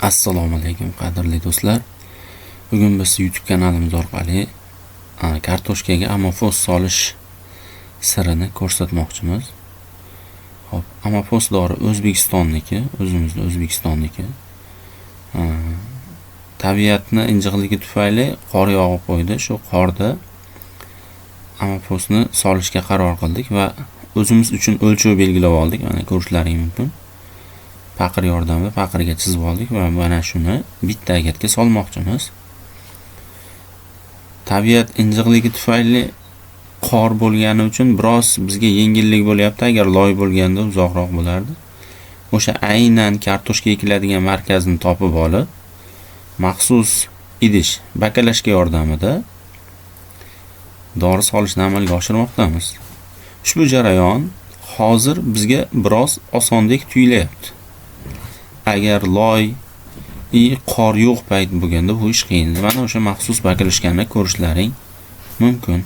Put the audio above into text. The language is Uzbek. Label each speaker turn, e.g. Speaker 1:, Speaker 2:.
Speaker 1: Assalomu alaykum qadrli do'stlar. Bugun biz YouTube kanalimiz orqali kartoshkaga amofos solish sirini ko'rsatmoqchimiz. Xo'p, amofos dori O'zbekistonniki, o'zimizning O'zbekistonniki. Tabiatni injiqligi tufayli qor yog'ib qo'ydi. Shu qorda amofosni solishga qaror qildik va o'zimiz uchun o'lchov belgilab oldik. Mana ko'rishlaring mumkin. Paqir yordamida paqirga chizib oldik va mana shuni bitta agatga solmoqchimiz. Tabiat injiqligi tufayli qor bo'lgani uchun biroz bizga yengillik bo'lyapti. Agar loy bo'lganda uzoqroq bo'lardi. O'sha aynan kartoshka ekiladigan markazni topib olib, maxsus idish bakalashka yordamida dori solishni amalga oshirmoqdamiz. Ushbu jarayon hozir bizga biroz osondek tuyulyapti. Agar loy qor yo'q payt bo'lganda bu ish qiyin. Mana o'sha maxsus bakalashkani ko'rishlaring mumkin.